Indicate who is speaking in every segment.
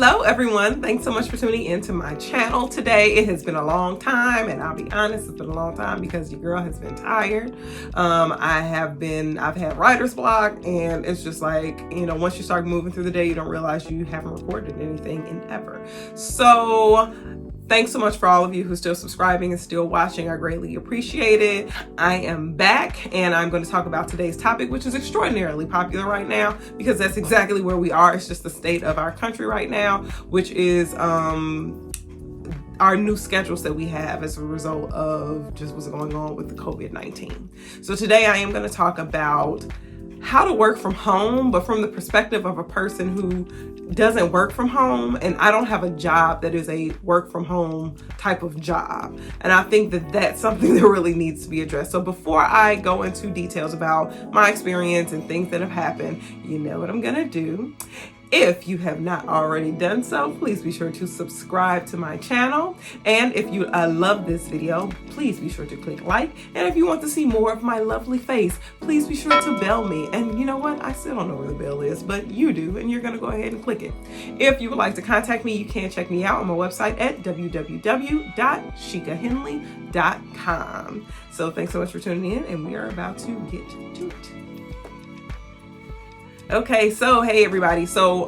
Speaker 1: Hello everyone, thanks so much for tuning into my channel today. It has been a long time, and I'll be honest, it's been a long time because your girl has been tired. I've had writer's block, and it's just like, once you start moving through the day, you don't realize you haven't recorded anything in ever. So thanks so much for all of you who are still subscribing and still watching. I greatly appreciate it. I am back, and I'm going to talk about today's topic, which is extraordinarily popular right now because that's exactly where we are. It's just the state of our country right now, which is our new schedules that we have as a result of just what's going on with the COVID-19. So today I am going to talk about how to work from home, but from the perspective of a person who doesn't work from home, and I don't have a job that is a work from home type of job. And I think that that's something that really needs to be addressed. So before I go into details about my experience and things that have happened, you know what I'm gonna do. If you have not already done so, please be sure to subscribe to my channel. And if you love this video, please be sure to click like. And if you want to see more of my lovely face, please be sure to bell me. And you know what? I still don't know where the bell is, but you do, and you're gonna go ahead and click it. If you would like to contact me, you can check me out on my website at www.shikahenley.com. So thanks so much for tuning in, and we are about to get to it. Okay, so hey everybody. So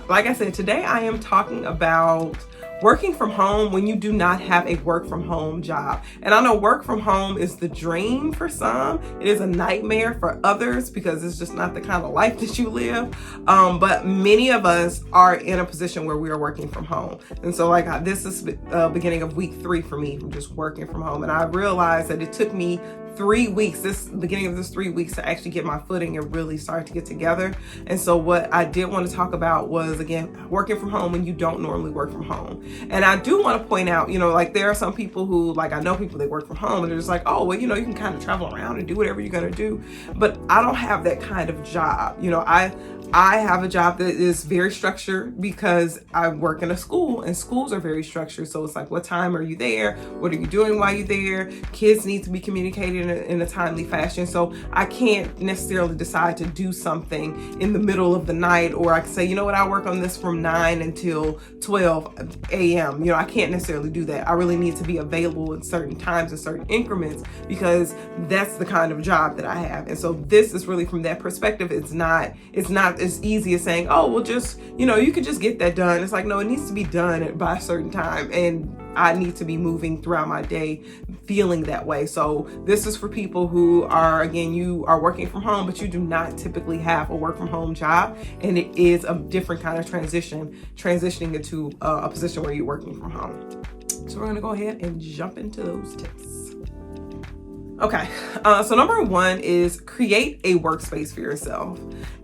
Speaker 1: like I said, today I am talking about working from home when you do not have a work from home job. And I know work from home is the dream for some. It is a nightmare for others because it's just not the kind of life that you live. But many of us are in a position where we are working from home. And so this is the beginning of week 3 for me from just working from home. And I realized that it took me 3 weeks, this beginning of this 3 weeks, to actually get my footing and really start to get together. And so what I did want to talk about was, again, working from home when you don't normally work from home. And I do want to point out, there are some people who, I know people that work from home and they're just like, oh, well, you can kind of travel around and do whatever you're going to do. But I don't have that kind of job. I have a job that is very structured because I work in a school, and schools are very structured. So it's like, what time are you there? What are you doing while you're there? Kids need to be communicated in a timely fashion. So I can't necessarily decide to do something in the middle of the night, or I can say, you know what, I work on this from 9 until 12 a.m. I can't necessarily do that. I really need to be available at certain times and certain increments because that's the kind of job that I have. And so this is really from that perspective. It's not as easy as saying, oh, well, just, you could just get that done. It's like, no, it needs to be done by a certain time. And I need to be moving throughout my day feeling that way. So this is for people who are, again, you are working from home, but you do not typically have a work from home job. And it is a different kind of transitioning into a position where you're working from home. So we're gonna go ahead and jump into those tips. Okay, so number 1 is create a workspace for yourself.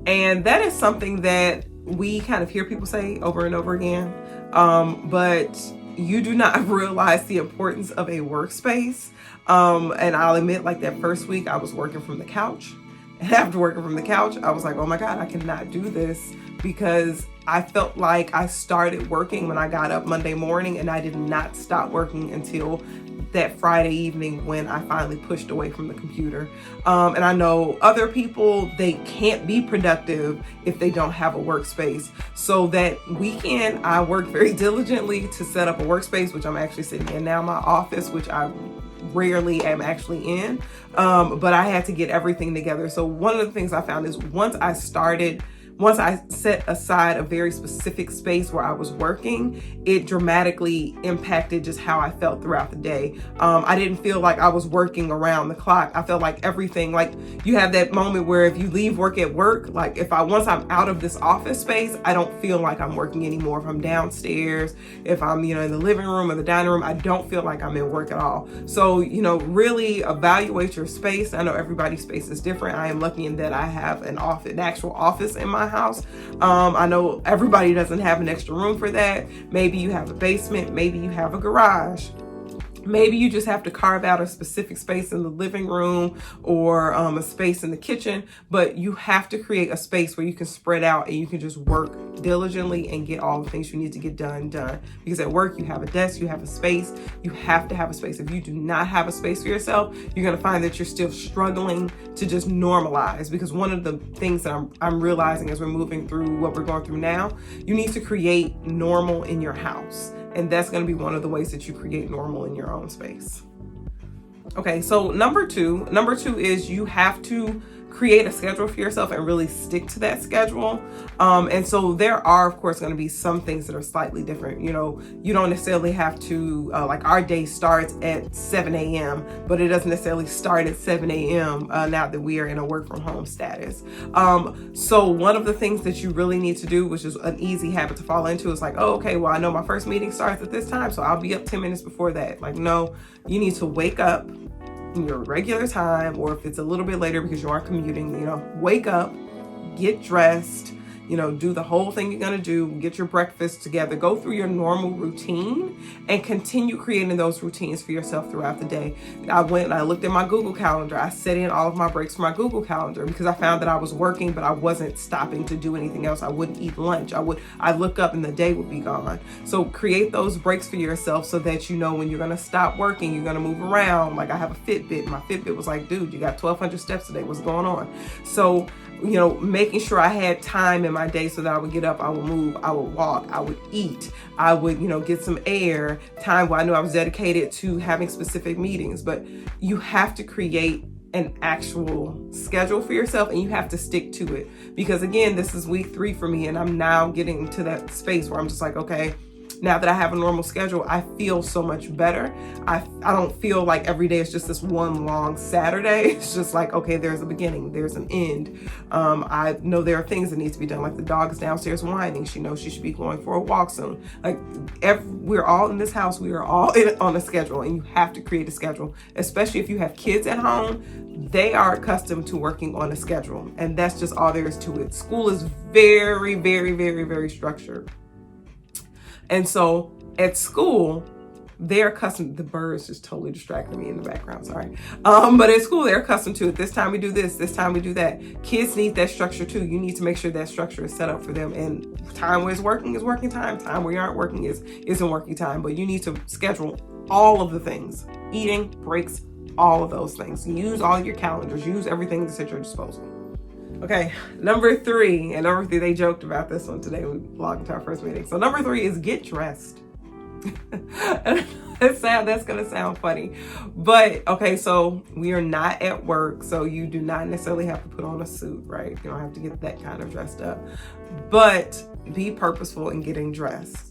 Speaker 1: And that is something that we kind of hear people say over and over again, but you do not realize the importance of a workspace. And I'll admit, that first week I was working from the couch. And after working from the couch, I was like, oh my God, I cannot do this, because I felt like I started working when I got up Monday morning, and I did not stop working until that Friday evening when I finally pushed away from the computer. And I know other people, they can't be productive if they don't have a workspace. So that weekend, I worked very diligently to set up a workspace, which I'm actually sitting in now, my office, which I rarely am actually in. But I had to get everything together. So one of the things I found is once I set aside a very specific space where I was working, it dramatically impacted just how I felt throughout the day. I didn't feel like I was working around the clock. I felt like everything, you have that moment where if you leave work at work, once I'm out of this office space, I don't feel like I'm working anymore. If I'm downstairs, if I'm, in the living room or the dining room, I don't feel like I'm in work at all. So, really evaluate your space. I know everybody's space is different. I am lucky in that I have an actual office in my house. I know everybody doesn't have an extra room for that. Maybe you have a basement, maybe you have a garage. Maybe you just have to carve out a specific space in the living room or a space in the kitchen, but you have to create a space where you can spread out and you can just work diligently and get all the things you need to get done. Because at work, you have a desk, you have a space, you have to have a space. If you do not have a space for yourself, you're going to find that you're still struggling to just normalize. Because one of the things that I'm realizing as we're moving through what we're going through now, you need to create normal in your house. And that's going to be one of the ways that you create normal in your own space. Okay, so number two is you have to create a schedule for yourself and really stick to that schedule. And so there are, of course, going to be some things that are slightly different. You know, you don't necessarily have to, like our day starts at 7 a.m., but it doesn't necessarily start at 7 a.m. Now that we are in a work from home status. So one of the things that you really need to do, which is an easy habit to fall into, is like, oh, okay, well, I know my first meeting starts at this time, so I'll be up 10 minutes before that. Like, no, you need to wake up in your regular time, or if it's a little bit later because you are commuting, you know, wake up, get dressed, you know, do the whole thing you're going to do, get your breakfast together, go through your normal routine and continue creating those routines for yourself throughout the day. I went and I looked at my Google Calendar. I set in all of my breaks for my Google Calendar because I found that I was working, but I wasn't stopping to do anything else. I wouldn't eat lunch. I'd look up and the day would be gone. So create those breaks for yourself so that you know when you're going to stop working, you're going to move around. Like I have a Fitbit. My Fitbit was like, dude, you got 1,200 steps today. What's going on? So, you know, making sure I had time in my day so that I would get up, I would move, I would walk, I would eat, I would, you know, get some air, time where I knew I was dedicated to having specific meetings. But you have to create an actual schedule for yourself and you have to stick to it. Because again, this is week 3 for me and I'm now getting to that space where I'm just like, okay, now that I have a normal schedule, I feel so much better. I don't feel like every day is just this one long Saturday. It's just like, okay, there's a beginning, there's an end. I know there are things that need to be done, like the dog is downstairs whining. She knows she should be going for a walk soon. Like we're all in this house, we are all on a schedule, and you have to create a schedule, especially if you have kids at home. They are accustomed to working on a schedule, and that's just all there is to it. School is very, very, very, very structured. And so at school, they're accustomed, the birds just totally distracted me in the background, sorry. But at school, they're accustomed to it. This time we do this time we do that. Kids need that structure too. You need to make sure that structure is set up for them. And time where it's working is working time. Time where you aren't working isn't working time. But you need to schedule all of the things, eating, breaks, all of those things. Use all your calendars, use everything that's at your disposal. Okay, number three, they joked about this one today. We logged into our first meeting. So number 3 is get dressed. That's gonna sound funny, but okay, so we are not at work, so you do not necessarily have to put on a suit, right? You don't have to get that kind of dressed up, but be purposeful in getting dressed.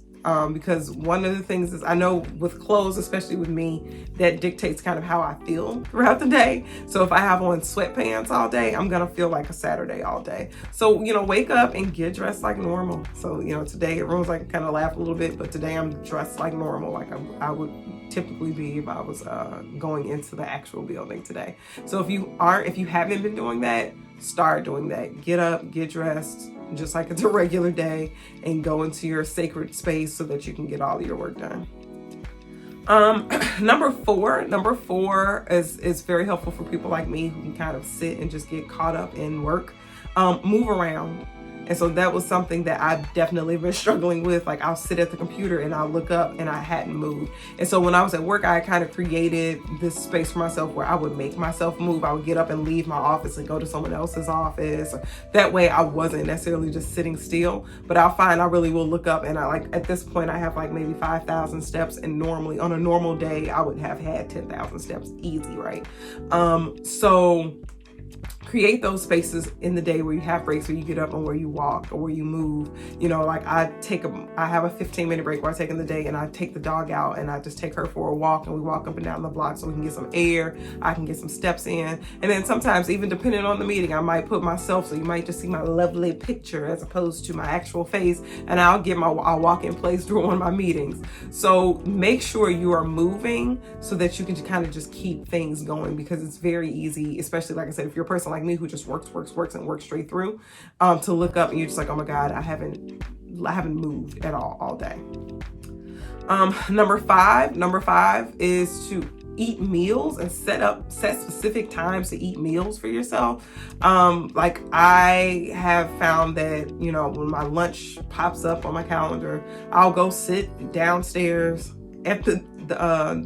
Speaker 1: Because one of the things is, I know with clothes, especially with me, that dictates kind of how I feel throughout the day. So if I have on sweatpants all day, I'm gonna feel like a Saturday all day. So, you know, wake up and get dressed like normal. So, you know, today everyone's like kind of laugh a little bit, but today I'm dressed like normal, like I would typically be if I was going into the actual building today. So if you haven't been doing that, start doing that. Get up, get dressed, just like it's a regular day, and go into your sacred space so that you can get all of your work done. Number four is very helpful for people like me who can kind of sit and just get caught up in work. Move around. And so that was something that I've definitely been struggling with. Like I'll sit at the computer and I'll look up and I hadn't moved. And so when I was at work, I kind of created this space for myself where I would make myself move. I would get up and leave my office and go to someone else's office. That way I wasn't necessarily just sitting still, but I'll find I really will look up and at this point I have like maybe 5,000 steps, and normally on a normal day, I would have had 10,000 steps easy, right? So create those spaces in the day where you have breaks, where you get up and where you walk or where you move. You know, like I have a 15-minute break where I take in the day and I take the dog out and I just take her for a walk and we walk up and down the block so we can get some air. I can get some steps in. And then sometimes, even depending on the meeting, I might put myself, so you might just see my lovely picture as opposed to my actual face, and I'll walk in place during one of my meetings. So make sure you are moving so that you can kind of just keep things going, because it's very easy, especially like I said, if you're a person like me who just works and works straight through, to look up and you're just like, oh my God, I haven't moved at all day. Number five is to eat meals and set specific times to eat meals for yourself. Like I have found that, when my lunch pops up on my calendar, I'll go sit downstairs at the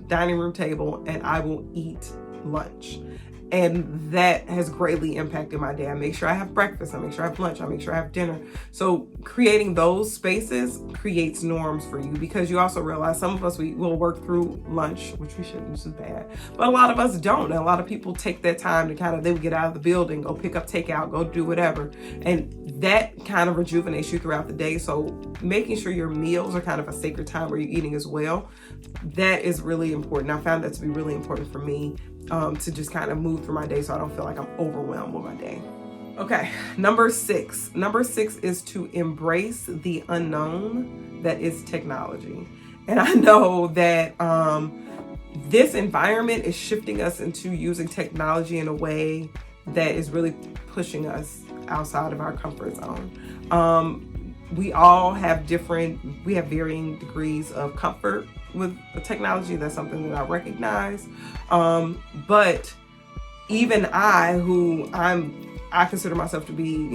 Speaker 1: dining room table and I will eat lunch. And that has greatly impacted my day. I make sure I have breakfast, I make sure I have lunch, I make sure I have dinner. So creating those spaces creates norms for you, because you also realize some of us, we will work through lunch, which we shouldn't, which is bad. But a lot of us don't. And a lot of people take that time to they would get out of the building, go pick up takeout, go do whatever. And that kind of rejuvenates you throughout the day. So making sure your meals are kind of a sacred time where you're eating as well, that is really important. I found that to be really important for me. To just kind of move through my day so I don't feel like I'm overwhelmed with my day. Okay, number six is to embrace the unknown that is technology. And I know that this environment is shifting us into using technology in a way that is really pushing us outside of our comfort zone. We all have varying degrees of comfort with technology. That's something that I recognize. But even I consider myself to be,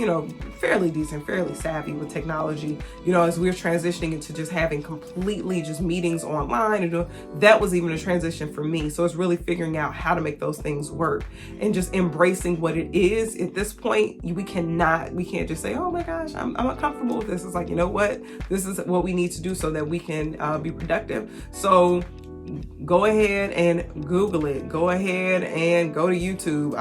Speaker 1: fairly decent, fairly savvy with technology, as we're transitioning into just having completely just meetings online, and that was even a transition for me. So it's really figuring out how to make those things work and just embracing what it is. At this point, we can't just say, oh my gosh, I'm uncomfortable with this. It's like, you know what, this is what we need to do so that we can be productive. So go ahead and Google it. Go ahead and go to YouTube.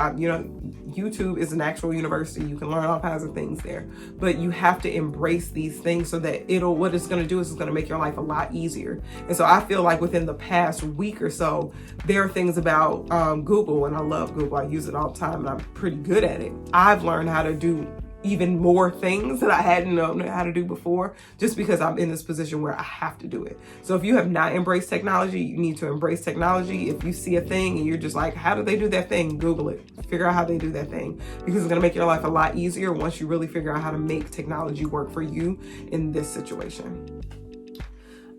Speaker 1: YouTube is an actual university. You can learn all kinds of things there, but you have to embrace these things so that what it's going to do is it's going to make your life a lot easier. And so I feel like within the past week or so, there are things about Google, and I love Google. I use it all the time and I'm pretty good at it. I've learned how to do even more things that I hadn't known how to do before, just because I'm in this position where I have to do it. So if you have not embraced technology, you need to embrace technology. If you see a thing and you're just like, how do they do that thing? Google it. Figure out how they do that thing, because it's going to make your life a lot easier once you really figure out how to make technology work for you in this situation.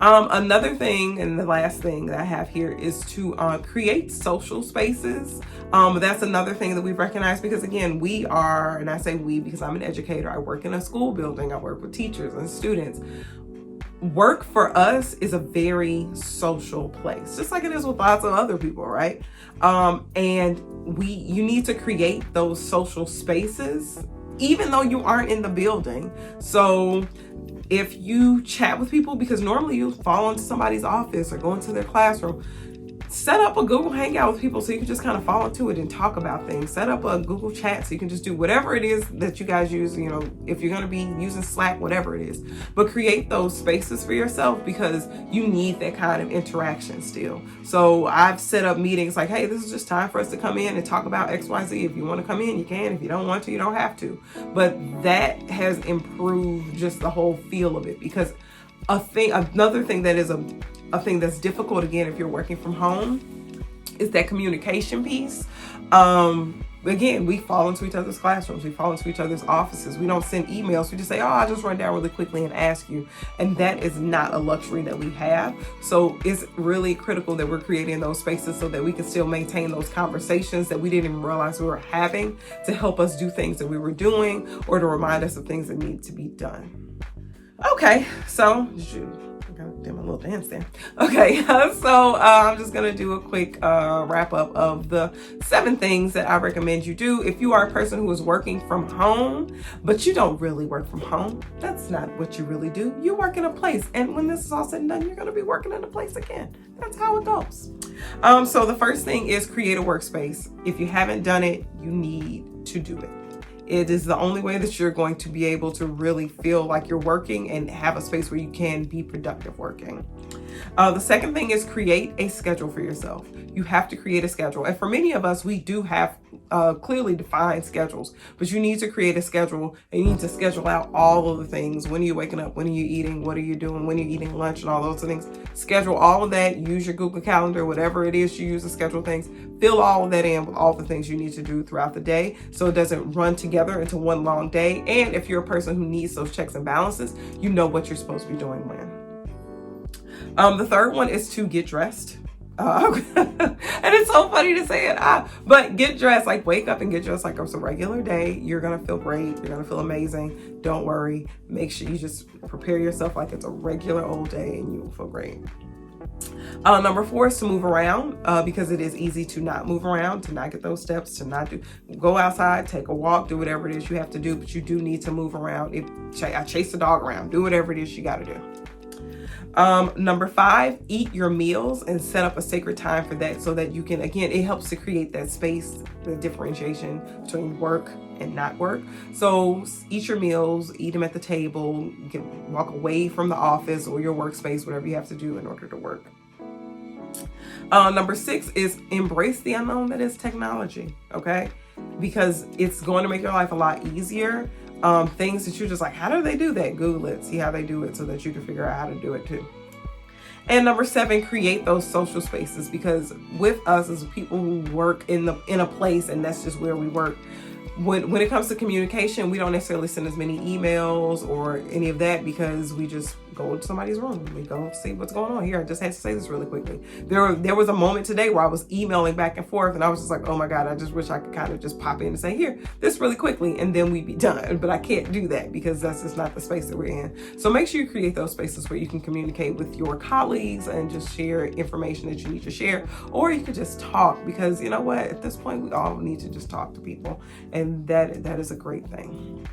Speaker 1: Another thing, and the last thing that I have here, is to create social spaces. That's another thing that we've recognized, because again, and I say we because I'm an educator, I work in a school building, I work with teachers and students. Work for us is a very social place, just like it is with lots of other people, right? And you need to create those social spaces, even though you aren't in the building. So if you chat with people, because normally you fall into somebody's office or go into their classroom, set up a Google Hangout with people so you can just kind of fall into it and talk about things. Set up a Google chat so you can just do whatever it is that you guys use, if you're going to be using Slack, whatever it is. But create those spaces for yourself, because you need that kind of interaction still. So I've set up meetings like, hey, this is just time for us to come in and talk about XYZ. If you want to come in, you can. If you don't want to, you don't have to. But that has improved just the whole feel of it, because another thing that is a thing that's difficult, again, if you're working from home, is that communication piece. Again, we fall into each other's classrooms, we fall into each other's offices. We don't send emails. We just say, oh, I'll just run down really quickly and ask you. And that is not a luxury that we have. So it's really critical that we're creating those spaces so that we can still maintain those conversations that we didn't even realize we were having, to help us do things that we were doing, or to remind us of things that need to be done. Okay, so did my little dance there. Okay, so I'm just gonna do a quick wrap up of the 7 things that I recommend you do if you are a person who is working from home, but you don't really work from home. That's not what you really do. You work in a place, and when this is all said and done, you're gonna be working in a place again. That's how it goes. So the first thing is create a workspace. If you haven't done it, you need to do it. It is the only way that you're going to be able to really feel like you're working and have a space where you can be productive working. The second thing is create a schedule for yourself. You have to create a schedule. And for many of us, we do have clearly defined schedules, but you need to create a schedule, and you need to schedule out all of the things. When are you waking up? When are you eating? What are you doing? When are you eating lunch and all those things? Schedule all of that. Use your Google Calendar, whatever it is you use to schedule things. Fill all of that in with all the things you need to do throughout the day, so it doesn't run together into one long day. And if you're a person who needs those checks and balances, you know what you're supposed to be doing when. The third one is to get dressed. And it's so funny to say it, but get dressed, like wake up and get dressed like it's a regular day. You're gonna feel great. You're gonna feel amazing. Don't worry. Make sure you just prepare yourself like it's a regular old day and you will feel great. Number 4 is to move around, because it is easy to not move around, to not get those steps, to not go outside, take a walk, do whatever it is you have to do, but you do need to move around. I chase the dog around, do whatever it is you got to do. Number 5, eat your meals and set up a sacred time for that so that you can, again, it helps to create that space, the differentiation between work and not work. So eat your meals, eat them at the table, walk away from the office or your workspace, whatever you have to do in order to work. Number 6 is embrace the unknown that is technology, okay? Because it's going to make your life a lot easier. Things that you're just like, how do they do that? Google it, see how they do it so that you can figure out how to do it too. And number 7, create those social spaces, because with us as people who work in a place and that's just where we work, when it comes to communication, we don't necessarily send as many emails or any of that because we just go to somebody's room. We go see what's going on here. I just had to say this really quickly. There was a moment today where I was emailing back and forth and I was just like, oh my God, I just wish I could kind of just pop in and say, here, this really quickly, and then we'd be done. But I can't do that because that's just not the space that we're in. So make sure you create those spaces where you can communicate with your colleagues and just share information that you need to share, or you could just talk, because you know what, at this point, we all need to just talk to people, and that is a great thing.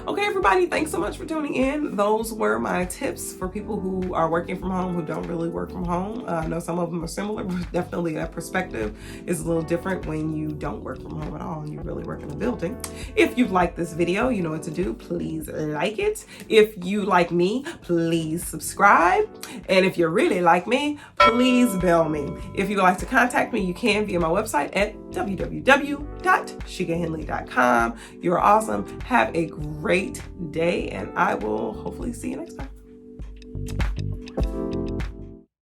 Speaker 1: Okay, everybody, thanks so much for tuning in. Those were my tips for people who are working from home, who don't really work from home. I know some of them are similar, but definitely that perspective is a little different when you don't work from home at all and you really work in a building. If you like this video, you know what to do. Please like it. If you like me, please subscribe. And if you really like me, please bell me. If you would like to contact me, you can via my website at www.shigahenley.com. You're awesome. Have a great day, and I will hopefully see you next time.